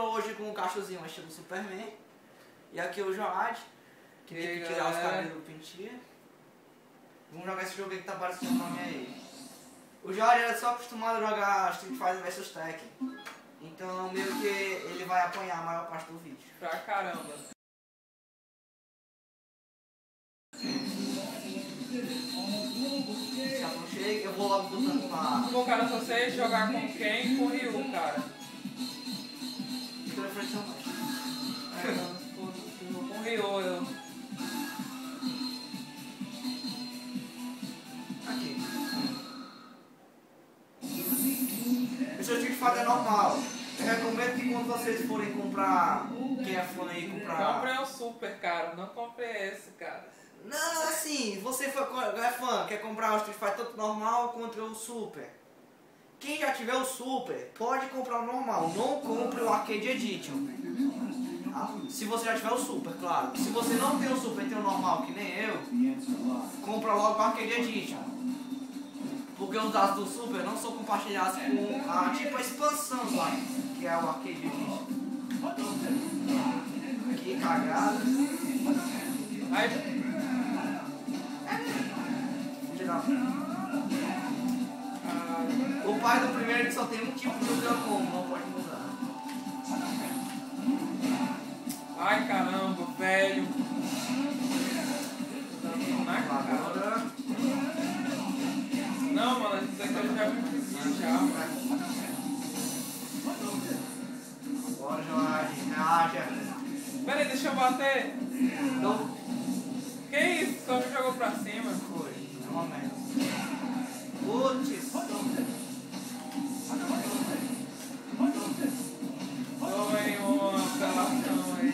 hoje com um cachozinho estilo Superman. E aqui o Joad, que tem que tirar os cabelos do pentia. Vamos jogar esse jogo aí que tá aparecendo o nome aí. O Joad era só acostumado a jogar Street Fighter vs Tekken. Então meio que ele vai apanhar a maior parte do vídeo. Pra caramba. Se aconchegue, eu vou logo botando uma... Pô, cara, só sei jogar com quem? Com o Ryu, cara. Reflexão mais. Com o Ryu, eu... Aqui. O seu Street Fighter é normal. Eu recomendo que quando vocês forem comprar... Quem é fã aí comprar... Comprei o Super, cara. Não comprei esse, cara. Não, assim, você é fã, quer comprar o Street Fighter tanto normal quanto o Super. Quem já tiver o Super, pode comprar o normal. Não compre o Arcade Edition. Se você já tiver o Super, claro. Se você não tem o Super e tem o normal, que nem eu, compra logo o Arcade Edition. Porque os dados do Super não são compartilhados com a tipo a expansão lá, que é o Arcade Edition. Que cagada. Aí... O pai do primeiro ele só tem um tipo de como, não pode mudar. Ai, caramba, velho. Na cara. Não, mano, isso daqui eu já vi já, velho. Bora, Jorge, reaja. Pera aí, deixa eu bater. Não. Que isso? Só me jogou pra cima. Foi, é uma merda. Putz. Foi uma apelação aí.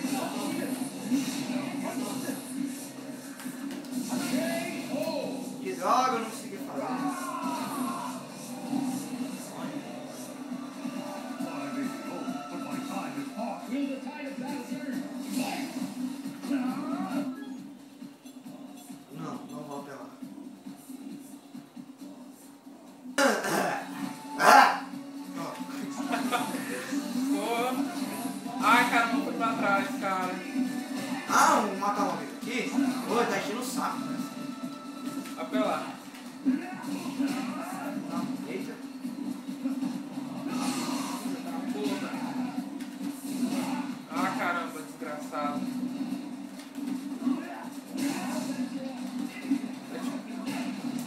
Que droga, eu não consegui fazer. Não vou apelar. Ai, cara, não fui pra trás, cara. Ah, vou matar uma vez aqui? Pô, tá enchendo o saco. Apelar. Eita. Ah, caramba, desgraçado.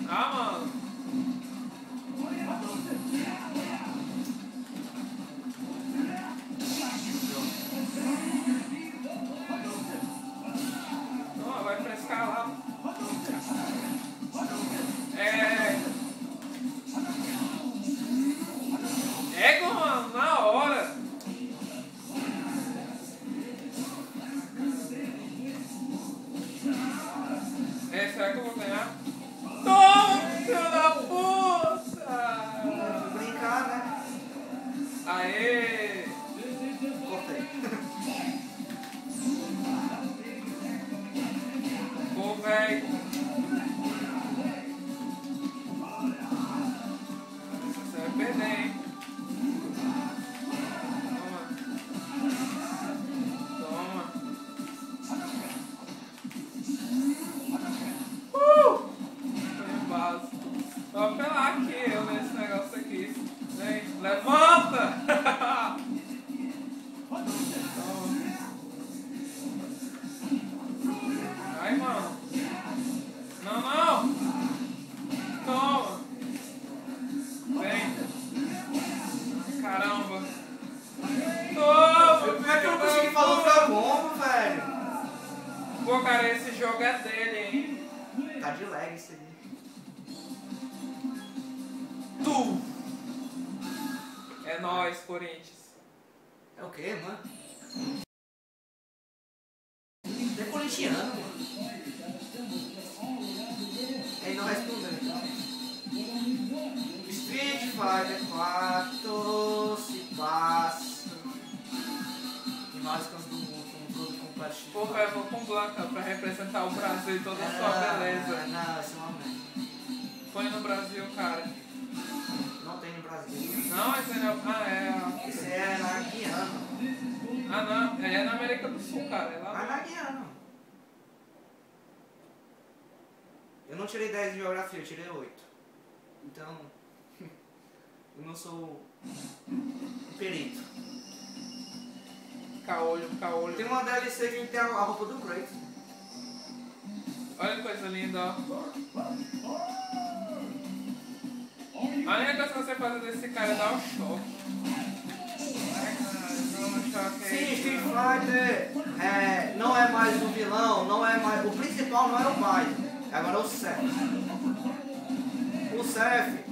Ah, mano. Não, vai frescar lá. Ego, mano, na hora. Será que eu vou ganhar? Toma, filho da puta! Vou brincar, né? Aê! Cortei. Pô, velho. Você vai perder, hein? Toma. Foi básico. Vou apelar aqui, eu nesse negócio aqui. Vem, levanta! Ai, mano. Não, não. Toma. Vem. Caramba. Toma. Como é que eu não consegui falar outra bomba, velho? Pô, cara, esse jogo é dele, hein? Tá de lag isso aí. Tu. É nóis, Corinthians. É o quê, mano? É corintiano, mano. Ele não respondeu. Street Fighter 4 se passa em vários cantos do mundo como todo completo. Pô, velho, vou com Blanca pra representar o Brasil e toda a sua beleza. Não, isso é uma merda. Põe no Brasil, cara. Não tem no Brasil. Não, esse não. Ah, é. Esse é na Guiana. É na América do Sul, cara. É lá Mas na Guiana. Eu não tirei 10 em geografia, eu tirei 8. Então, eu não sou um perito. Caolho, caolho. Tem uma DLC que tem a roupa do Kratos. Olha que coisa linda, ó. A única coisa que você faz desse cara é dar um choque. Ai, caralho, dá um choque aí. Sim, Street Fighter não é mais o vilão, não é mais. O principal não é o pai, agora é o Seth. O Seth,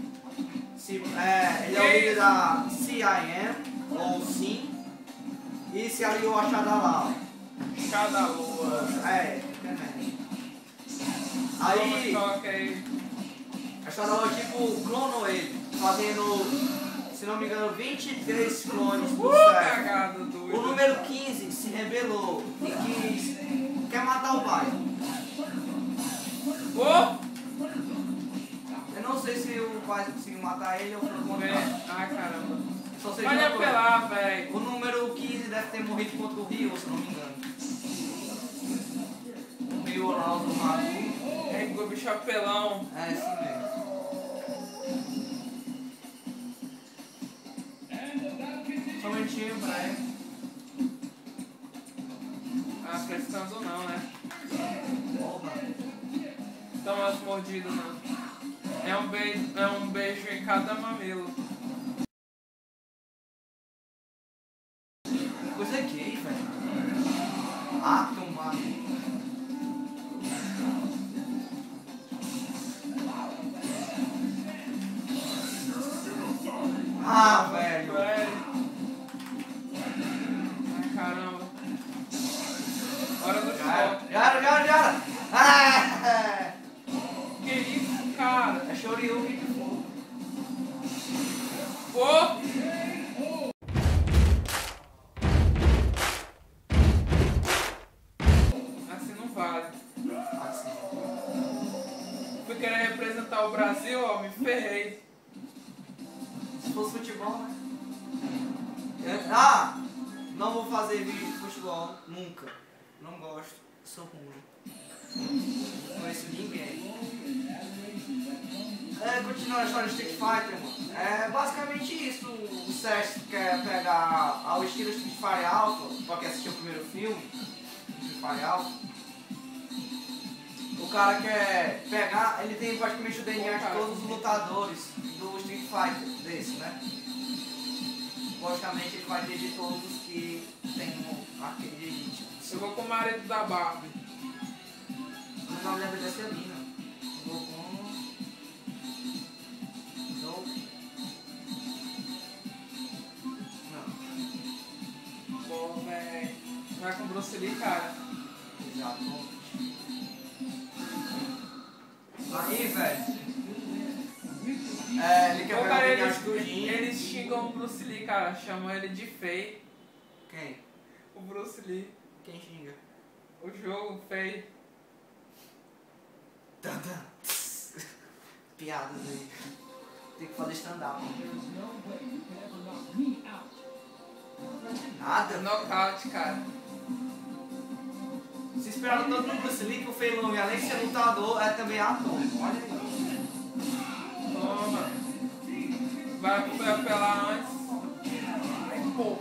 ele é o líder da CIM, ou SIM, e se aliou a Shadaloo. Shadaloo. Aí, Choque aí. a Shadaloo tipo clonou ele, fazendo, se não me engano, 23 clones do Seth. Cagado, doido. O número 15 se rebelou e quer matar o pai. Oh! Eu não sei se o pai conseguiu matar ele ou foi o contrário. Ai, caramba. Só sei de Pode uma coisa. apelar, velho. O número 15 deve ter morrido contra o Rio, se não me engano. O Rio lá, o Ragu. É, o bicho apelão. É esse mesmo. Só um momentinho pra ele. Ah, prestando não, né? Porra. Toma as mordidas, não. É um beijo em cada mamilo. Coisa gay, velho. Ah, tomar. Ah, velho. Ai, caramba. Hora do choque. Já. Ah, Que isso, cara? é Shoryuken de fogo. Pô! Assim não vale. Assim. Fui querer representar o Brasil, ó, me ferrei. Se fosse futebol, né? Não vou fazer vídeo de futebol, nunca. Não gosto, sou ruim. Não conheço ninguém. Continuando a história de Street Fighter, mano. É basicamente isso. O Seth quer pegar ao estilo Street Fighter Alpha, pra quem assistiu o primeiro filme, Street Fighter Alpha. O cara quer pegar, ele tem praticamente o DNA de todos os lutadores do Street Fighter desse, né? Logicamente ele vai ter de todos que tem um arcade elite. Eu vou com o marido da Barbie. O nome deve dessa mina. Vou com. Não. Pô, velho. Vai com o Bruce Lee, cara. Exato. Aí, velho. Ele quer Pô, pegar cara, o DNA do Jin. eles xingam o Bruce Lee, cara. Chamam ele de feio. Quem? O Bruce Lee. Quem xinga? O jogo feio. Piadas aí. Tem que fazer stand-up. Nada. Nocaute, cara. Se esperaram tanto no Bruce Lee que o Fei Long, além de ser lutador, é também ator. Olha aí. Toma. Foi apelar antes. Ai, pô.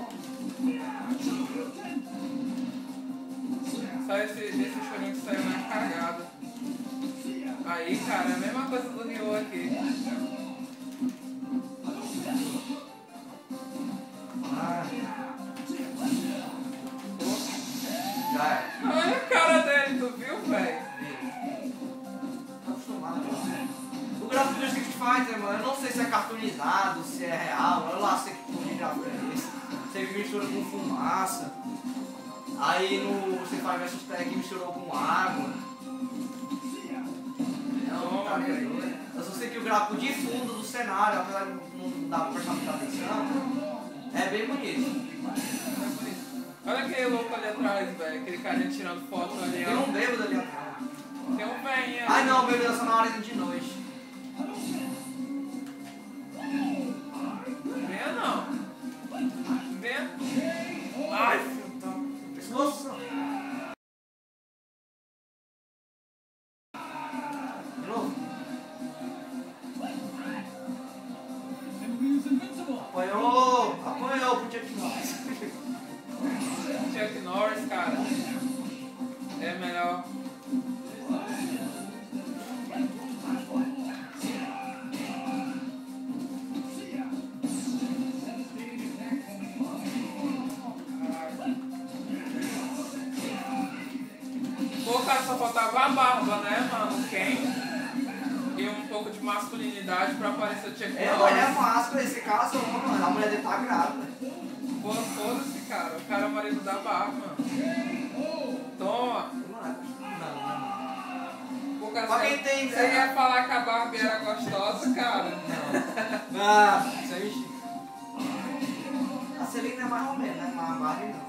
Só esse chorinho que saiu na cagada. Aí, cara, é a mesma coisa do Ryu aqui. Já é. Olha a cara dele, tu viu, velho? Tá acostumado. O gráfico do Street Fighter, mano, eu não sei se é cartoonizado, se é real, eu lá sei que tipo de gráfico é esse. Você mistura com fumaça. Aí no Street Fighter vs Tag misturou com água. Não, tá doido. Eu só sei que o gráfico de fundo do cenário, apesar de não dar pra prestar muita atenção, é bem bonito. Olha aquele louco ali atrás, velho. Aquele carinha tirando foto ali, Tem ó. um bêbado ali atrás. Tem um velhinho ali. Ai não, bêbado é só na hora de noite. Venha não. Venha. Ai, filho, tá. Chuck Norris, cara, é melhor. Pô, cara, só faltava a barba, né, mano? Quem? E um pouco de masculinidade pra aparecer o Chuck Norris. Ele é máscara, esse caso, mano, a mulher dele tá grávida. Pô, foda-se, cara. O cara é o marido da barba, mano. Toma. Não. Pô, cara, Pra quem tem... você ia falar que a Barbie era gostosa, cara? Ah, isso aí... A Celina é mais ou menos, né? Mas a Barbie não.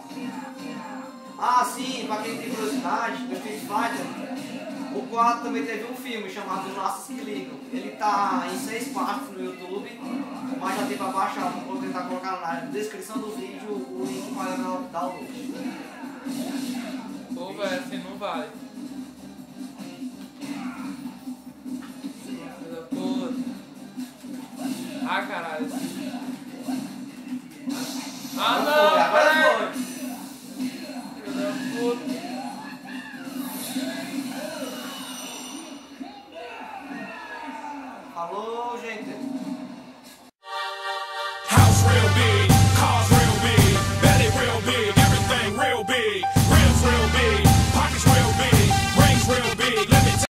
Ah, sim, pra quem tem curiosidade, do Street Fighter, o 4 também teve um filme chamado Os Laços que Ligam. Ele tá em 6 partes no YouTube, mas já tem pra baixar. Vou tentar colocar na descrição do vídeo o link para download. Pô, velho, assim não vale.